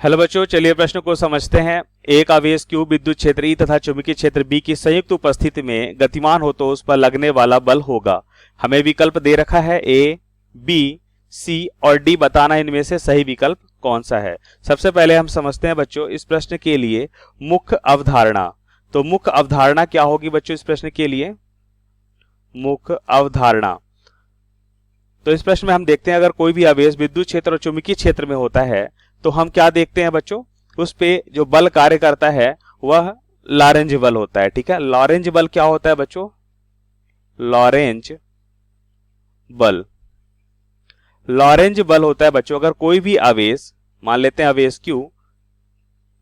Hello बच्चों, चलिए प्रश्न को समझते हैं। एक आवेश Q विद्युत क्षेत्र E तथा चुंबकीय क्षेत्र B की संयुक्त उपस्थिति में गतिमान हो तो उस पर लगने वाला बल होगा। हमें विकल्प दे रखा है A, B, C और D। बताना इनमें से सही विकल्प कौन सा है। सबसे पहले हम समझते हैं बच्चों इस प्रश्न के लिए मुख्य अवधारणा। तो मुख्य अवधारणा क्या होगी बच्चों इस प्रश्न के लिए? मुख्य अवधारणा। तो इस प्रश्न में हम देखते हैं अगर कोई भी आवेश विद्युत क्षेत्र और चुंबकीय क्षेत्र में होता है तो हम क्या देखते हैं बच्चों, उस पे जो बल कार्य करता है वह लॉरेंज बल होता है। ठीक है, लॉरेंज बल क्या होता है बच्चों? लॉरेंज बल, लॉरेंज बल होता है बच्चों अगर कोई भी आवेश, मान लेते हैं आवेश Q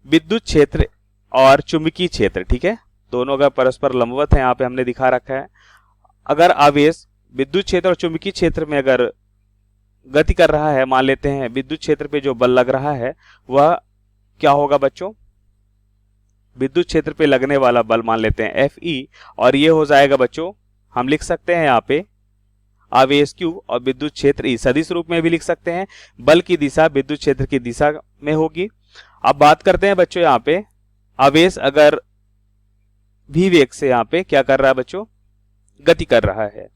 विद्युत क्षेत्र और चुंबकीय क्षेत्र, ठीक है, दोनों अगर परस्पर लंबवत है, यहां पे हमने दिखा रखा है। अगर आवेश विद्युत क्षेत्र और चुंबकीय क्षेत्र में अगर गति कर रहा है, मान लेते हैं विद्युत क्षेत्र पे जो बल लग रहा है वह क्या होगा बच्चों? विद्युत क्षेत्र पे लगने वाला बल मान लेते हैं Fe, और ये हो जाएगा बच्चों, हम लिख सकते हैं यहाँ पे आवेश Q और विद्युत क्षेत्र E सदिश रूप में भी लिख सकते हैं। बल की दिशा विद्युत क्षेत्र की दिशा में होगी। अब बात करते हैं बच्चों यहाँ पे आवेश अगर v वेग से यहाँ पे क्या कर रहा है बच्चों? गति कर रहा है,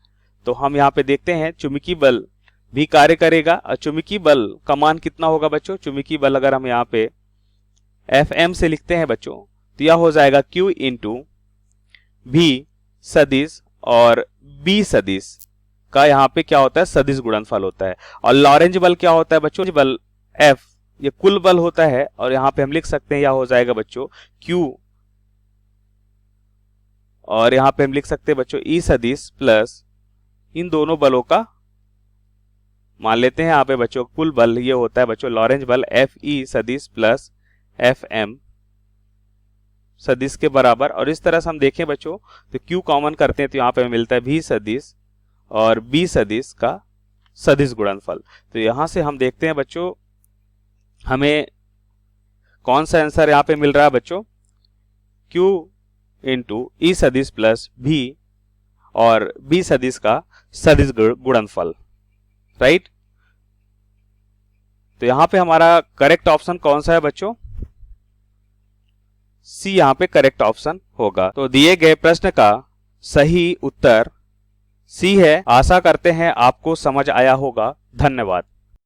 तो हम यहाँ पे देखते हैं चुंबकीय बल भी कार्य करेगा। और चुंबकीय बल का मान कितना होगा बच्चों? चुंबकीय बल अगर हम यहाँ पे Fm से लिखते हैं बच्चों तो यह हो जाएगा Q इंटू V सदिश और B सदिश का यहाँ पे क्या होता है? सदिश गुणनफल होता है। और लॉरेंज बल क्या होता है बच्चों? बल F ये कुल बल होता है, और यहाँ पे हम लिख सकते हैं यह हो जाएगा बच्चों Q, और यहाँ पे हम लिख सकते हैं बच्चों E सदिश प्लस इन दोनों बलों का मान लेते हैं यहाँ पे बच्चों कुल बल ये होता है बच्चों लॉरेंज बल Fe सदिश प्लस Fm सदिश के बराबर। और इस तरह से हम देखें बच्चों तो Q कॉमन करते हैं तो यहाँ पे मिलता है V सदिश और B सदिश का सदिश गुणनफल। तो यहाँ से हम देखते हैं बच्चों हमें कौन सा आंसर यहाँ पे मिल रहा है बच्चों? Q इंटू E सदिश प्लस V और B सदिश का सदिश गुणनफल, राइट। तो यहां पे हमारा करेक्ट ऑप्शन कौन सा है बच्चों? सी यहां पे करेक्ट ऑप्शन होगा। तो दिए गए प्रश्न का सही उत्तर सी है। आशा करते हैं आपको समझ आया होगा। धन्यवाद।